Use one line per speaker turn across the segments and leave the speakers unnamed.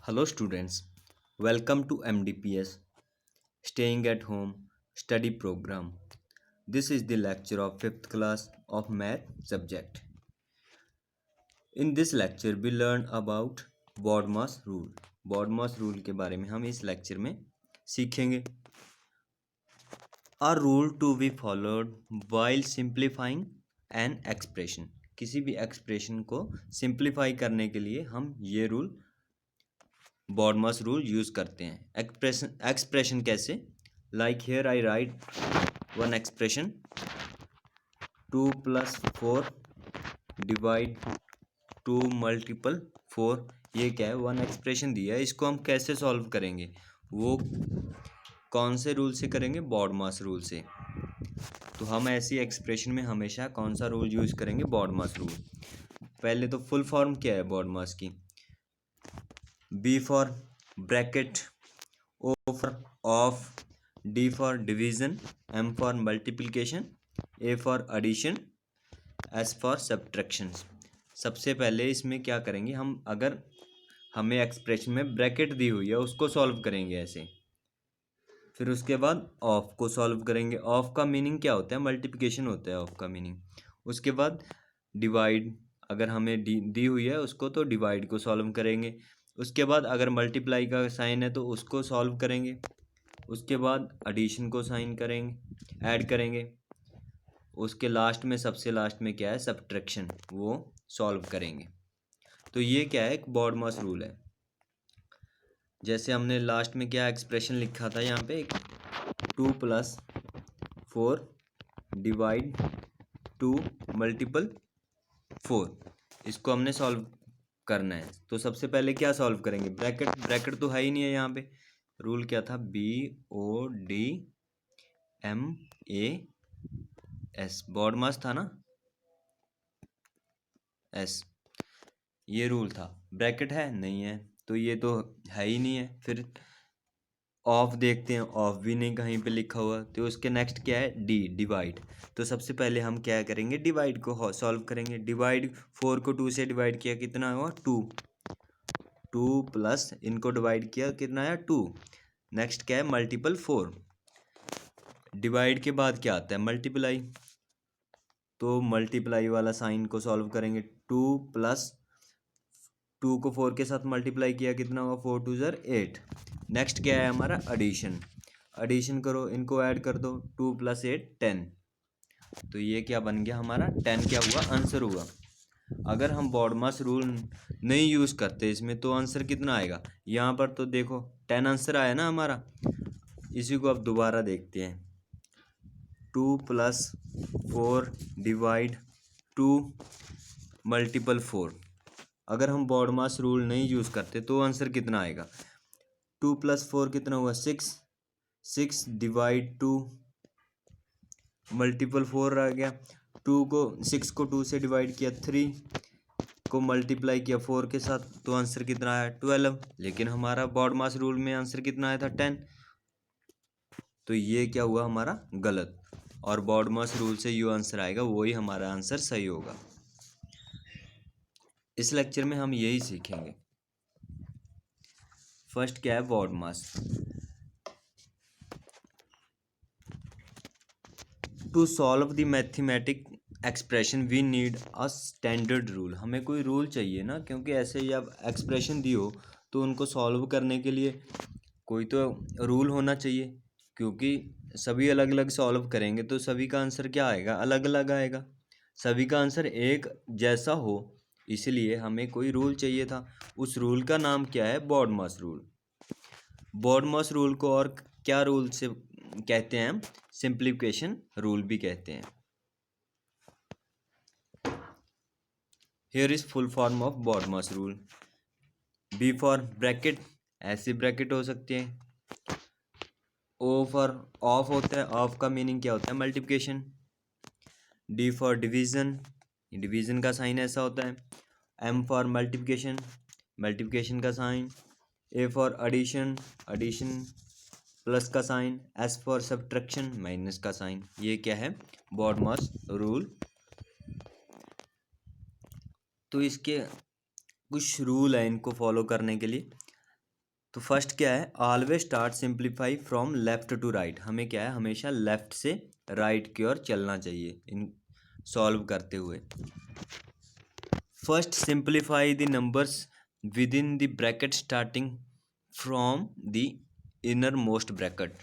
Hello students, welcome to MDPS Staying at Home Study Program. This is the lecture of 5th class of Math subject. In this lecture we learn about BODMAS rule. BODMAS rule के बारे में हम इस lecture में सीखेंगे. A rule to be followed while simplifying an expression. किसी भी expression को सिंप्लीफाई करने के लिए हम ये रूल BODMAS रूल यूज करते हैं. एक्सप्रेशन कैसे? Like here I right one expression 2 + 4 divide 2 × 4. ये क्या है? वन एक्सप्रेशन दिया है. इसको हम कैसे सॉल्व करेंगे? वो कौन से रूल से करेंगे? BODMAS रूल से. तो हम ऐसी एक्सप्रेशन में हमेशा कौन सा रूल यूज करेंगे? BODMAS rule. पहले तो फुल फॉर्म क्या है BODMAS की? B for bracket, O for of, D for division, M for multiplication, A for addition, S for subtraction. सबसे पहले इसमें क्या करेंगे हम? अगर हमें एक्सप्रेशन में ब्रैकेट दी हुई है उसको सॉल्व करेंगे ऐसे. फिर उसके बाद ऑफ को सॉल्व करेंगे. ऑफ का मीनिंग क्या होता है? मल्टीप्लिकेशन होता है ऑफ का मीनिंग. उसके बाद डिवाइड, अगर हमें दी हुई है उसको तो डिवाइड को सॉल्व करेंगे. उसके बाद अगर मल्टीप्लाई का साइन है तो उसको सॉल्व करेंगे. उसके बाद एडिशन को साइन करेंगे, ऐड करेंगे. उसके लास्ट में, सबसे लास्ट में क्या है? सब्ट्रैक्शन, वो सॉल्व करेंगे. तो ये क्या है? एक BODMAS रूल है. जैसे हमने लास्ट में क्या एक्सप्रेशन लिखा था यहाँ पे? 2 + 4 डिवाइड 2 × 4. इसको हमने सॉल्व करना है. तो सबसे पहले क्या सॉल्व करेंगे? ब्रैकेट तो है ही नहीं है यहाँ पे. रूल क्या था? BODMAS, BODMAS था ना, S. ये रूल था. ब्रैकेट है नहीं है, तो ये तो है ही नहीं है. फिर ऑफ देखते हैं, ऑफ भी नहीं कहीं पे लिखा हुआ. तो उसके नेक्स्ट क्या है? D, divide. तो सबसे पहले हम क्या करेंगे? डिवाइड को सॉल्व करेंगे. डिवाइड 4 को 2 से डिवाइड किया, कितना हुआ? 2 प्लस इनको डिवाइड किया, कितना आया? 2. नेक्स्ट क्या है? मल्टीपल 4. डिवाइड के बाद क्या आता है? मल्टीप्लाई. तो मल्टीप्लाई वाला साइन को सॉल्व करेंगे. 2 + 2 को 4 के साथ मल्टीप्लाई किया, कितना हुआ? 4 × 2 = 8. नेक्स्ट क्या है हमारा? एडिशन. एडिशन करो, इनको ऐड कर दो. 2 + 8 10. तो ये क्या बन गया हमारा? 10 क्या हुआ? आंसर हुआ. अगर हम BODMAS रूल नहीं यूज़ करते इसमें तो आंसर कितना आएगा? यहाँ पर तो देखो 10 आंसर आया ना हमारा. इसी को अब दोबारा देखते हैं. 2 + 4 डिवाइड 2 × 4. अगर हम BODMAS रूल नहीं यूज़ करते तो आंसर कितना आएगा? 2 + 4 कितना हुआ? 6. 6 डिवाइड 2 × 4 आ गया. 6 को 2 से डिवाइड किया, 3 को मल्टीप्लाई किया 4 के साथ, तो आंसर कितना आया? 12. लेकिन हमारा BODMAS रूल में आंसर कितना आया था? 10. तो ये क्या हुआ हमारा? गलत. और BODMAS रूल से जो आंसर आएगा वही हमारा आंसर सही होगा. इस लेक्चर में हम यही सीखेंगे. फर्स्ट क्या है? BODMAS. To solve the mathematic expression we need a standard rule. हमें कोई रूल चाहिए ना, क्योंकि ऐसे जब एक्सप्रेशन दी हो तो उनको सॉल्व करने के लिए कोई तो रूल होना चाहिए. क्योंकि सभी अलग अलग सॉल्व करेंगे तो सभी का आंसर क्या आएगा? अलग अलग आएगा. सभी का आंसर एक जैसा हो, इसलिए हमें कोई रूल चाहिए था. उस रूल का नाम क्या है? BODMAS rule. BODMAS रूल को और क्या रूल से कहते हैं? सिंप्लीफिकेशन रूल भी कहते हैं. Here is full form of BODMAS rule. B for bracket, ऐसी ब्रैकेट हो सकती है. O फॉर ऑफ होता है, ऑफ का मीनिंग क्या होता है? Multiplication. D for division, division का साइन ऐसा होता है. M फॉर मल्टीप्लिकेशन, मल्टीप्लिकेशन का sign. A for addition, addition plus का sign. S for subtraction, minus का साइन. ये क्या है? BODMAS rule. तो इसके कुछ रूल है इनको फॉलो करने के लिए. तो फर्स्ट क्या है, always start simplify from left to right. हमें क्या है, हमेशा लेफ्ट से राइट की ओर चलना चाहिए इन सॉल्व करते हुए। First simplify the numbers with in the bracket starting from the inner most bracket.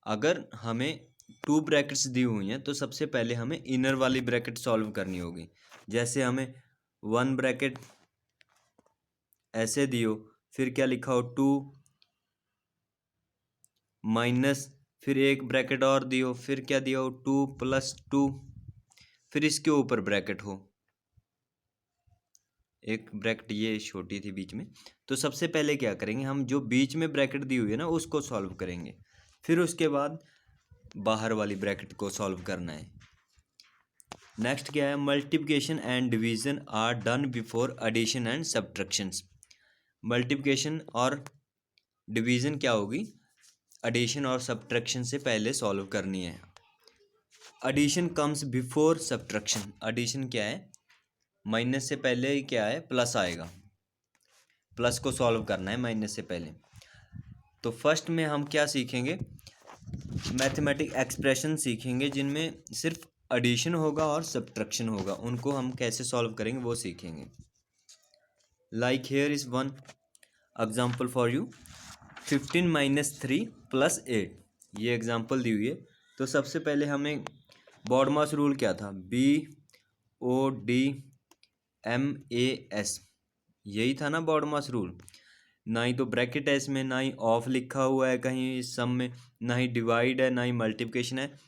अगर हमें 2 ब्रैकेट्स दी हुई हैं तो सबसे पहले हमें इनर वाली ब्रैकेट सॉल्व करनी होगी। जैसे हमें 1 ब्रैकेट ऐसे दियो, फिर क्या लिखा हो 2 माइनस, फिर एक ब्रैकेट और दियो, फिर क्या दिया हो 2 + 2, फिर इसके ऊपर ब्रैकेट हो, एक ब्रैकेट ये छोटी थी बीच में। तो सबसे पहले क्या करेंगे, हम जो बीच में ब्रैकेट दी हुई है ना उसको सॉल्व करेंगे, फिर उसके बाद बाहर वाली ब्रैकेट को सॉल्व करना है। नेक्स्ट क्या है, multiplication and division are done before addition and subtractions. Multiplication और डिवीजन क्या होगी, एडिशन और सब्ट्रैक्शन से पहले सॉल्व करनी है। Addition comes before subtraction. Addition क्या है, माइनस से पहले ही क्या है, प्लस आएगा, प्लस को सॉल्व करना है माइनस से पहले। तो फर्स्ट में हम क्या सीखेंगे, मैथमेटिक एक्सप्रेशन सीखेंगे जिनमें सिर्फ एडिशन होगा और सब्ट्रैक्शन होगा, उनको हम कैसे सॉल्व करेंगे वो सीखेंगे। Like here is one example for you, 15 - 3 + 8, ये एग्जाम्पल दी हुई है। तो सबसे पहले हमें बॉडमास रूल क्या था, BODMAS, यही था ना बॉडमास रूल। ना ही तो ब्रैकेट है इसमें, ना ही ऑफ लिखा हुआ है कहीं इस सम में, ना ही डिवाइड है, ना ही मल्टीप्लिकेशन है।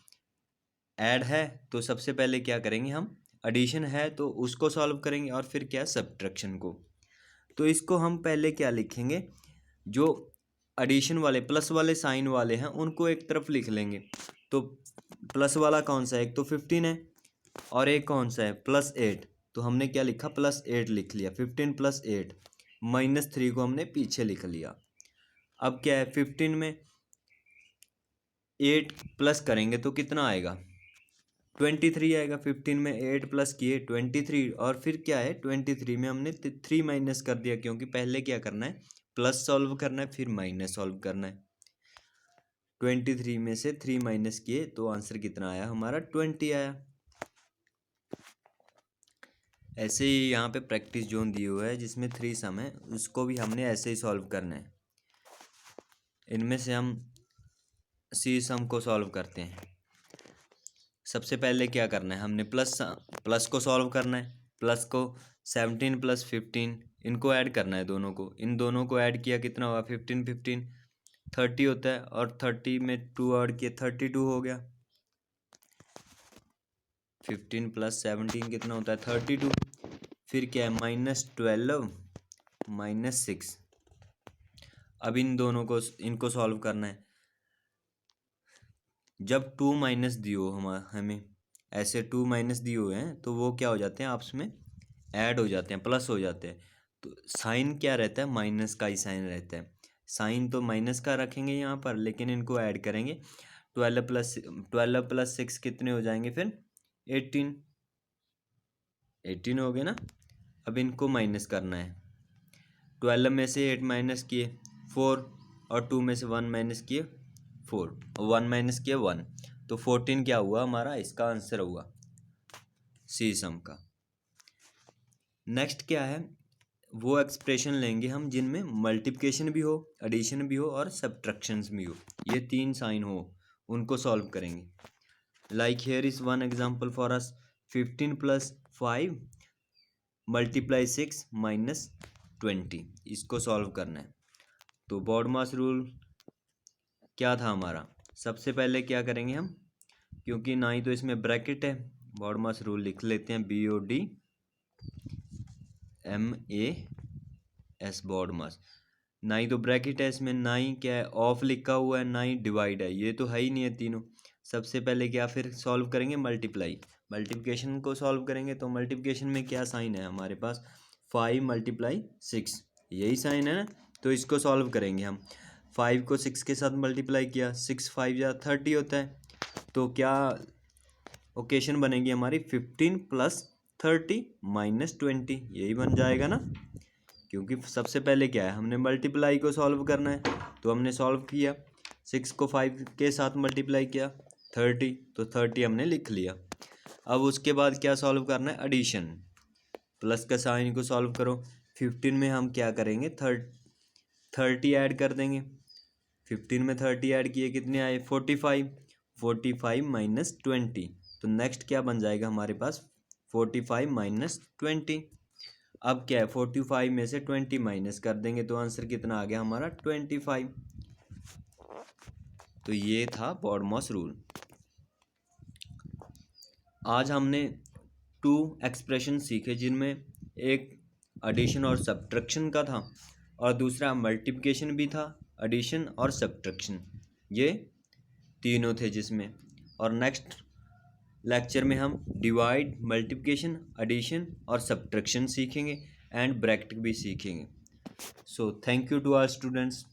ऐड है तो सबसे पहले क्या करेंगे हम, एडिशन है तो उसको सॉल्व करेंगे, और फिर क्या, सब्ट्रैक्शन को। तो इसको हम पहले क्या लिखेंगे, जो एडिशन वाले प्लस वाले साइन वाले हैं उनको एक तरफ लिख लेंगे। तो प्लस वाला कौन सा है, एक तो 15 है, और एक कौन सा है +8, तो हमने क्या लिखा, +8 लिख लिया। 15 + 8 -3 को हमने पीछे लिख लिया। अब क्या है, 15 में 8 प्लस करेंगे तो कितना आएगा, 23 आएगा। 15 में 8 प्लस किए 23, और फिर क्या है 23 में हमने 3 माइनस कर दिया, क्योंकि पहले क्या करना है, प्लस सॉल्व करना है फिर माइनस सॉल्व करना है। 23 में से 3 माइनस किए तो आंसर कितना आया हमारा, 20 आया। ऐसे ही यहाँ पे प्रैक्टिस जोन दिया हुआ है जिसमें 3 सम है, उसको भी हमने ऐसे ही सॉल्व करना है। इनमें से हम सी सम को सॉल्व करते हैं। सबसे पहले क्या करना है, हमने प्लस को सॉल्व करना है। प्लस को 17 + 15 इनको ऐड करना है, दोनों को, इन दोनों को ऐड किया कितना हुआ, 15 15 30 होता है, और 30 में 2 ऐड किया 32 हो गया। 15 + 17 कितना होता है, 32। फिर क्या है, -12 - 6। अब इन दोनों को, इनको सॉल्व करना है। जब 2 माइनस दियो हमें ऐसे 2 माइनस दिए हुए हैं तो वो क्या हो जाते हैं, आपस में ऐड हो जाते हैं, प्लस हो जाते हैं। तो साइन क्या रहता है, माइनस का ही साइन रहता है। साइन तो माइनस का रखेंगे यहाँ पर, लेकिन इनको ऐड करेंगे। 12 + 6 कितने हो जाएंगे फिर, 18 हो गए ना। अब इनको माइनस करना है। 12 में से 8 माइनस किए 4, और 2 में से 1 माइनस किए 4, 1 माइनस किए 1, तो 14 क्या हुआ हमारा, इसका आंसर हुआ सी सम का। नेक्स्ट क्या है, वो एक्सप्रेशन लेंगे हम जिनमें मल्टीप्लिकेशन भी हो, एडिशन भी हो और सब्ट्रैक्शंस भी हो, ये 3 साइन हो, उनको सॉल्व करेंगे। Like here is one example for us, 15 + 5 × 6 - 20, इसको सॉल्व करना है। तो बॉडमास रूल क्या था हमारा, सबसे पहले क्या करेंगे हम, क्योंकि ना ही तो इसमें ब्रैकेट है, बॉडमास रूल लिख लेते हैं, BODMAS बॉडमास। ना ही तो ब्रैकेट है इसमें, ना ही क्या है ऑफ लिखा हुआ है, ना ही डिवाइड है, ये तो है ही नहीं है तीनों। सबसे पहले क्या फिर सॉल्व करेंगे, मल्टीप्लिकेशन को सॉल्व करेंगे। तो मल्टीप्लिकेशन में क्या साइन है हमारे पास, 5 × 6, यही साइन है ना। तो इसको सॉल्व करेंगे हम। 5 को 6 के साथ मल्टीप्लाई किया, 6 × 5 = 30 होता है। तो क्या ओकेशन बनेगी हमारी, 15 + 30 - 20, यही बन जाएगा ना। क्योंकि सबसे पहले क्या है, हमने मल्टीप्लाई को सॉल्व करना है, तो हमने सॉल्व किया, 6 को 5 के साथ मल्टीप्लाई किया 30, तो 30 हमने लिख लिया। अब उसके बाद क्या सॉल्व करना है, एडिशन, प्लस का साइन को सॉल्व करो। 15 में हम क्या करेंगे, 30 ऐड कर देंगे। 15 में 30 ऐड किए, कितने आए, 45। 45 माइनस 20, तो नेक्स्ट क्या बन जाएगा हमारे पास, 45 माइनस 20। अब क्या है, 45 में से 20 माइनस कर देंगे, तो आंसर कितना आ गया हमारा, 25। तो ये था बॉडमॉस रूल। आज हमने 2 एक्सप्रेशन सीखे, जिनमें एक एडिशन और सब्ट्रैक्शन का था और दूसरा मल्टीप्लिकेशन भी था, एडिशन और सब्ट्रैक्शन, ये तीनों थे जिसमें। और नेक्स्ट लेक्चर में हम डिवाइड, मल्टीप्लिकेशन, एडिशन और सब्ट्रैक्शन सीखेंगे एंड ब्रैकेट भी सीखेंगे। So thank you to our students.